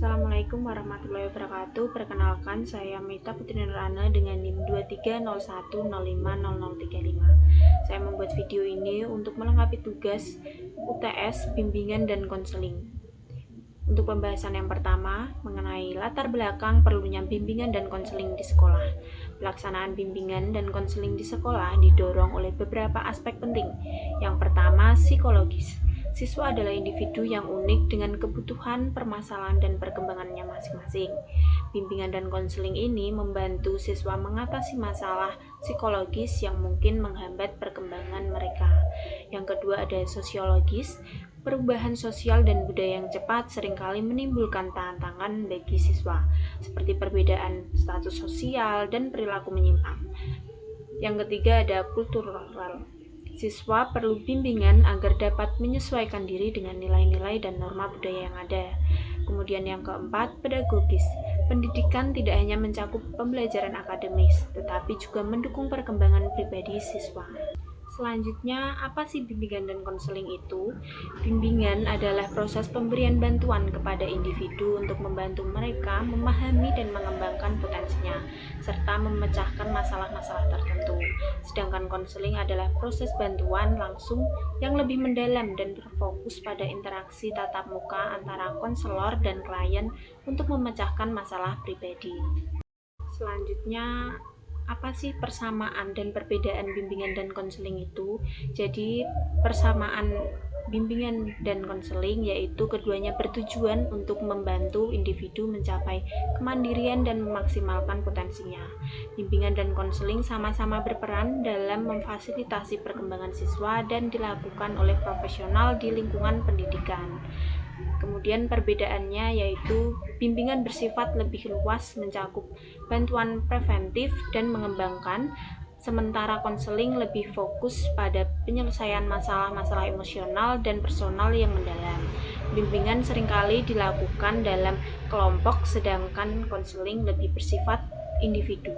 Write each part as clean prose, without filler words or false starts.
Assalamualaikum warahmatullahi wabarakatuh. Perkenalkan, saya Mita Putri Nurana dengan NIM 2301050035. Saya membuat video ini untuk melengkapi tugas UTS, bimbingan dan konseling. Untuk pembahasan yang pertama, mengenai latar belakang perlunya bimbingan dan konseling di sekolah. Pelaksanaan bimbingan dan konseling di sekolah didorong oleh beberapa aspek penting. Yang pertama, psikologis. Siswa adalah individu yang unik dengan kebutuhan, permasalahan, dan perkembangannya masing-masing. Bimbingan dan konseling ini membantu siswa mengatasi masalah psikologis yang mungkin menghambat perkembangan mereka. Yang kedua ada sosiologis. Perubahan sosial dan budaya yang cepat seringkali menimbulkan tantangan bagi siswa, seperti perbedaan status sosial dan perilaku menyimpang. Yang ketiga ada kultural. Siswa perlu bimbingan agar dapat menyesuaikan diri dengan nilai-nilai dan norma budaya yang ada. Kemudian yang keempat, pedagogis. Pendidikan tidak hanya mencakup pembelajaran akademis, tetapi juga mendukung perkembangan pribadi siswa. Selanjutnya, apa sih bimbingan dan konseling itu? Bimbingan adalah proses pemberian bantuan kepada individu untuk membantu mereka memahami dan mengembangkan potensinya, serta memecahkan masalah-masalah tertentu. Sedangkan konseling adalah proses bantuan langsung yang lebih mendalam dan berfokus pada interaksi tatap muka antara konselor dan klien untuk memecahkan masalah pribadi. Selanjutnya, apa sih persamaan dan perbedaan bimbingan dan konseling itu? Jadi, persamaan bimbingan dan konseling yaitu keduanya bertujuan untuk membantu individu mencapai kemandirian dan memaksimalkan potensinya. Bimbingan dan konseling sama-sama berperan dalam memfasilitasi perkembangan siswa dan dilakukan oleh profesional di lingkungan pendidikan. Kemudian perbedaannya yaitu bimbingan bersifat lebih luas, mencakup bantuan preventif dan mengembangkan, sementara konseling lebih fokus pada penyelesaian masalah-masalah emosional dan personal yang mendalam. Bimbingan seringkali dilakukan dalam kelompok, sedangkan konseling lebih bersifat individu.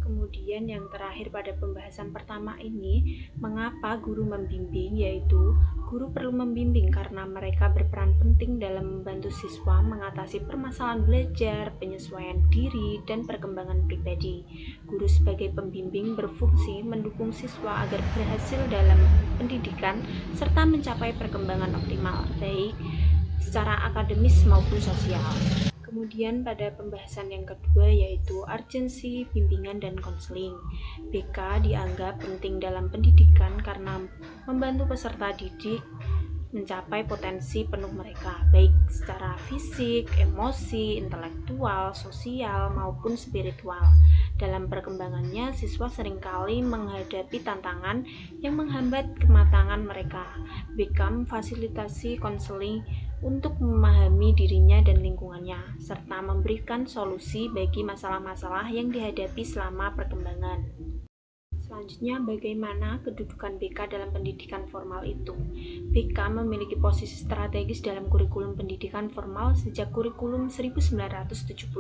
Kemudian yang terakhir pada pembahasan pertama ini, mengapa guru membimbing, yaitu guru perlu membimbing karena mereka berperan penting dalam membantu siswa mengatasi permasalahan belajar, penyesuaian diri, dan perkembangan pribadi. Guru sebagai pembimbing berfungsi mendukung siswa agar berhasil dalam pendidikan serta mencapai perkembangan optimal, baik secara akademis maupun sosial. Kemudian pada pembahasan yang kedua yaitu urgensi bimbingan dan konseling. BK dianggap penting dalam pendidikan karena membantu peserta didik mencapai potensi penuh mereka, baik secara fisik, emosi, intelektual, sosial, maupun spiritual. Dalam perkembangannya, siswa seringkali menghadapi tantangan yang menghambat kematangan mereka. BK memfasilitasi konseling untuk memahami dirinya dan lingkungannya, serta memberikan solusi bagi masalah-masalah yang dihadapi selama perkembangan. Selanjutnya, bagaimana kedudukan BK dalam pendidikan formal itu? BK memiliki posisi strategis dalam kurikulum pendidikan formal sejak kurikulum 1975.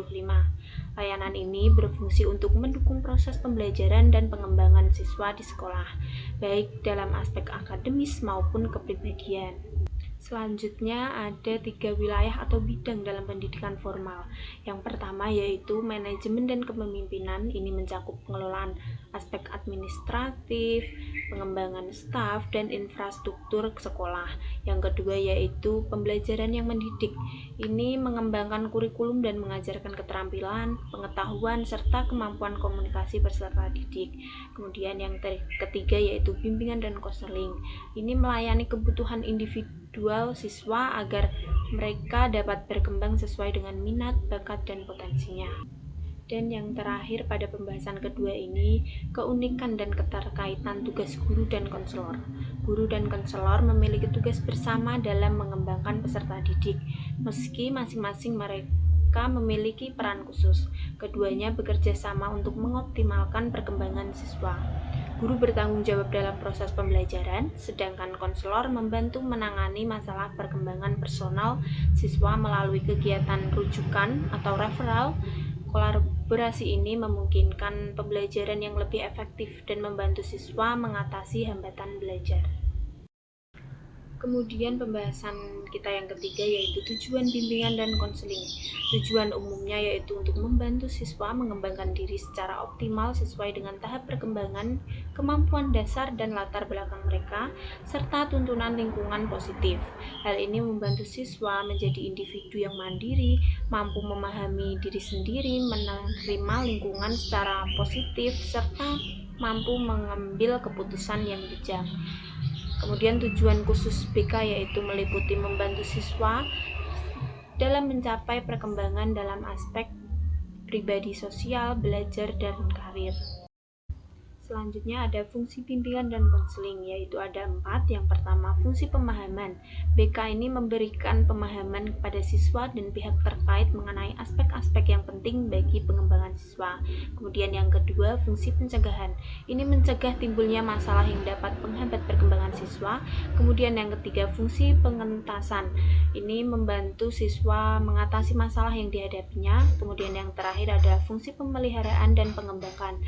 Layanan ini berfungsi untuk mendukung proses pembelajaran dan pengembangan siswa di sekolah, baik dalam aspek akademis maupun kepribadian. Selanjutnya ada 3 wilayah atau bidang dalam pendidikan formal. Yang pertama yaitu manajemen dan kepemimpinan. Ini mencakup pengelolaan aspek administratif, pengembangan staf, dan infrastruktur sekolah. Yang kedua yaitu pembelajaran yang mendidik. Ini mengembangkan kurikulum dan mengajarkan keterampilan, pengetahuan, serta kemampuan komunikasi peserta didik. Kemudian yang ketiga yaitu bimbingan dan konseling. Ini melayani kebutuhan individual siswa agar mereka dapat berkembang sesuai dengan minat, bakat, dan potensinya. Dan yang terakhir pada pembahasan kedua ini, keunikan dan keterkaitan tugas guru dan konselor. Guru dan konselor memiliki tugas bersama dalam mengembangkan peserta didik, meski masing-masing mereka memiliki peran khusus. Keduanya bekerja sama untuk mengoptimalkan perkembangan siswa. Guru bertanggung jawab dalam proses pembelajaran, sedangkan konselor membantu menangani masalah perkembangan personal siswa melalui kegiatan rujukan atau referral. Kolaborasi ini memungkinkan pembelajaran yang lebih efektif dan membantu siswa mengatasi hambatan belajar. Kemudian pembahasan kita yang ketiga, yaitu tujuan bimbingan dan konseling. Tujuan umumnya yaitu untuk membantu siswa mengembangkan diri secara optimal sesuai dengan tahap perkembangan, kemampuan dasar dan latar belakang mereka, serta tuntunan lingkungan positif. Hal ini membantu siswa menjadi individu yang mandiri, mampu memahami diri sendiri, menerima lingkungan secara positif, serta mampu mengambil keputusan yang bijak. Kemudian tujuan khusus BK yaitu meliputi membantu siswa dalam mencapai perkembangan dalam aspek pribadi sosial, belajar, dan karir. Selanjutnya ada fungsi bimbingan dan konseling, yaitu ada 4. Yang pertama, fungsi pemahaman. BK ini memberikan pemahaman kepada siswa dan pihak terkait mengenai aspek-aspek yang penting bagi pengembangan siswa. Kemudian yang kedua, fungsi pencegahan. Ini mencegah timbulnya masalah yang dapat menghambat perkembangan siswa. Kemudian yang ketiga, fungsi pengentasan. Ini membantu siswa mengatasi masalah yang dihadapinya. Kemudian yang terakhir ada fungsi pemeliharaan dan pengembangan.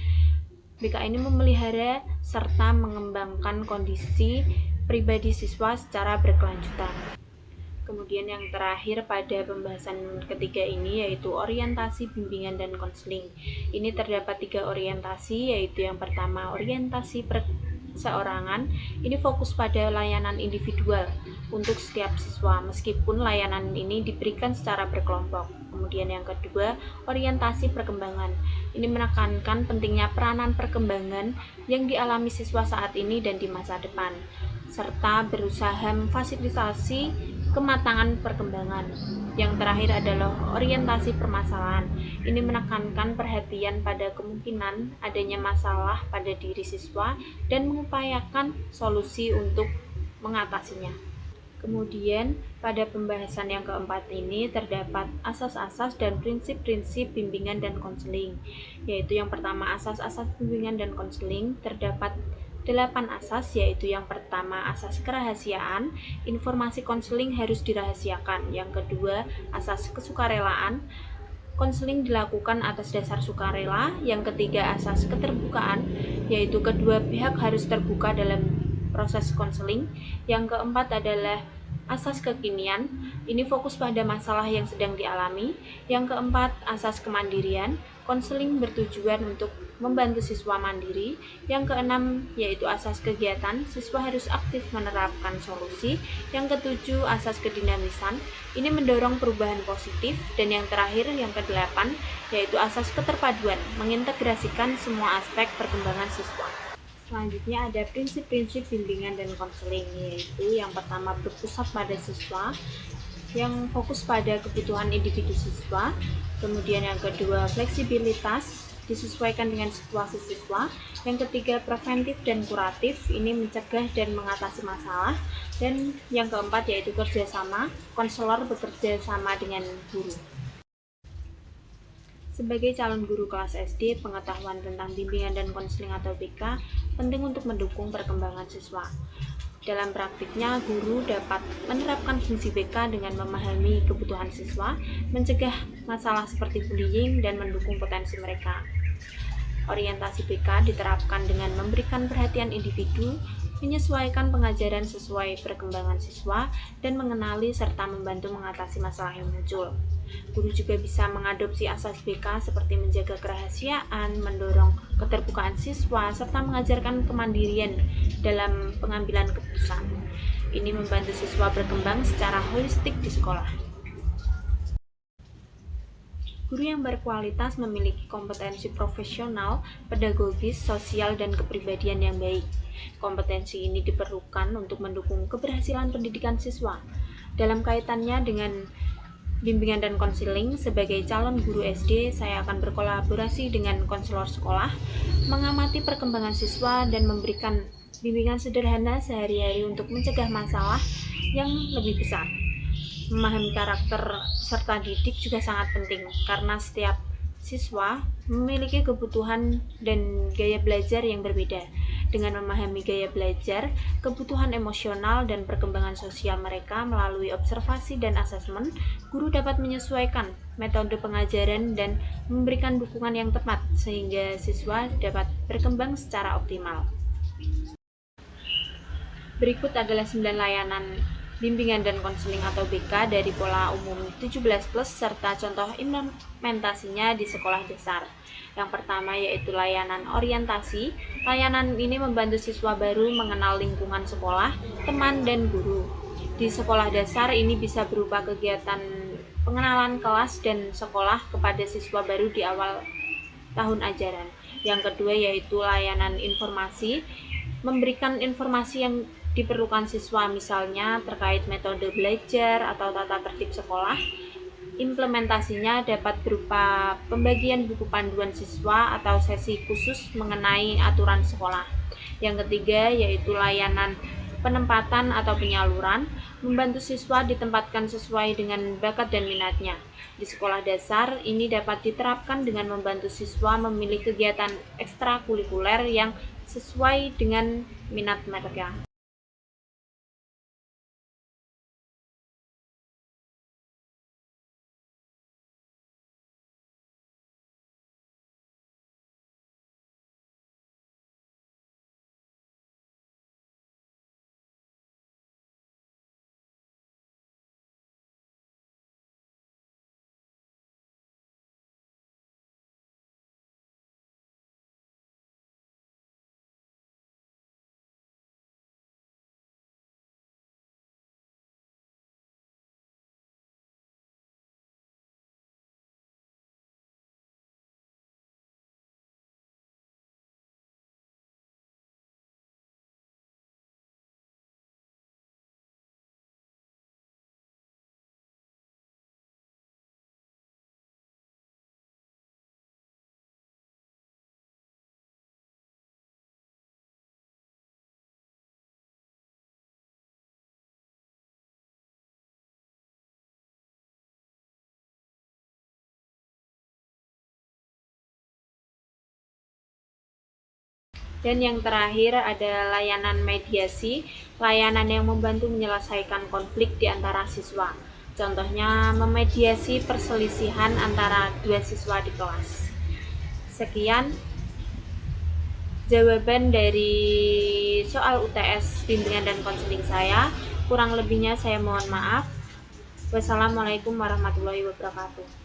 BK ini memelihara serta mengembangkan kondisi pribadi siswa secara berkelanjutan. Kemudian yang terakhir pada pembahasan ketiga ini yaitu orientasi bimbingan dan konseling. Ini terdapat 3 orientasi, yaitu yang pertama orientasi perseorangan. Ini fokus pada layanan individual untuk setiap siswa meskipun layanan ini diberikan secara berkelompok. Kemudian yang kedua, orientasi perkembangan. Ini menekankan pentingnya peranan perkembangan yang dialami siswa saat ini dan di masa depan, serta berusaha memfasilitasi kematangan perkembangan. Yang terakhir adalah orientasi permasalahan. Ini menekankan perhatian pada kemungkinan adanya masalah pada diri siswa dan mengupayakan solusi untuk mengatasinya. Kemudian pada pembahasan yang keempat ini terdapat asas-asas dan prinsip-prinsip bimbingan dan konseling, yaitu yang pertama asas-asas bimbingan dan konseling terdapat 8 asas, yaitu yang pertama asas kerahasiaan, informasi konseling harus dirahasiakan. Yang kedua, asas kesukarelaan, konseling dilakukan atas dasar sukarela. Yang ketiga, asas keterbukaan, yaitu kedua pihak harus terbuka dalam proses konseling. Yang keempat adalah asas kekinian, ini fokus pada masalah yang sedang dialami. Yang keempat, asas kemandirian, konseling bertujuan untuk membantu siswa mandiri. Yang keenam, yaitu asas kegiatan, siswa harus aktif menerapkan solusi. Yang ketujuh, asas kedinamisan, ini mendorong perubahan positif. Dan yang terakhir, yang kedelapan, yaitu asas keterpaduan, mengintegrasikan semua aspek perkembangan siswa. Selanjutnya ada prinsip-prinsip bimbingan dan konseling, yaitu yang pertama berpusat pada siswa, yang fokus pada kebutuhan individu siswa. Kemudian yang kedua, fleksibilitas, disesuaikan dengan situasi siswa. Yang ketiga, preventif dan kuratif, ini mencegah dan mengatasi masalah. Dan yang keempat yaitu kerjasama, konselor bekerja sama dengan guru. Sebagai calon guru kelas SD, pengetahuan tentang bimbingan dan konseling atau BK penting untuk mendukung perkembangan siswa. Dalam praktiknya, guru dapat menerapkan fungsi BK dengan memahami kebutuhan siswa, mencegah masalah seperti bullying, dan mendukung potensi mereka. Orientasi BK diterapkan dengan memberikan perhatian individu, menyesuaikan pengajaran sesuai perkembangan siswa, dan mengenali serta membantu mengatasi masalah yang muncul. Guru juga bisa mengadopsi asas BK seperti menjaga kerahasiaan, mendorong keterbukaan siswa, serta mengajarkan kemandirian dalam pengambilan keputusan. Ini membantu siswa berkembang secara holistik di sekolah. Guru yang berkualitas memiliki kompetensi profesional, pedagogis, sosial, dan kepribadian yang baik. Kompetensi ini diperlukan untuk mendukung keberhasilan pendidikan siswa. Dalam kaitannya dengan bimbingan dan konseling, sebagai calon guru SD, saya akan berkolaborasi dengan konselor sekolah, mengamati perkembangan siswa, dan memberikan bimbingan sederhana sehari-hari untuk mencegah masalah yang lebih besar. Memahami karakter serta didik juga sangat penting, karena setiap siswa memiliki kebutuhan dan gaya belajar yang berbeda. Dengan memahami gaya belajar, kebutuhan emosional, dan perkembangan sosial mereka melalui observasi dan asesmen, guru dapat menyesuaikan metode pengajaran dan memberikan dukungan yang tepat sehingga siswa dapat berkembang secara optimal. Berikut adalah 9 layanan bimbingan dan konseling atau BK dari pola umum 17+ serta contoh implementasinya di sekolah dasar. Yang pertama yaitu layanan orientasi. Layanan ini membantu siswa baru mengenal lingkungan sekolah, teman, dan guru. Di sekolah dasar ini bisa berupa kegiatan pengenalan kelas dan sekolah kepada siswa baru di awal tahun ajaran. Yang kedua yaitu layanan informasi, memberikan informasi yang diperlukan siswa, misalnya terkait metode belajar atau tata tertib sekolah. Implementasinya dapat berupa pembagian buku panduan siswa atau sesi khusus mengenai aturan sekolah. Yang ketiga yaitu layanan penempatan atau penyaluran, membantu siswa ditempatkan sesuai dengan bakat dan minatnya. Di sekolah dasar, ini dapat diterapkan dengan membantu siswa memilih kegiatan ekstrakurikuler yang sesuai dengan minat mereka. Dan yang terakhir ada layanan mediasi, layanan yang membantu menyelesaikan konflik di antara siswa. Contohnya memediasi perselisihan antara dua siswa di kelas. Sekian jawaban dari soal UTS bimbingan dan konseling saya. Kurang lebihnya saya mohon maaf. Wassalamualaikum warahmatullahi wabarakatuh.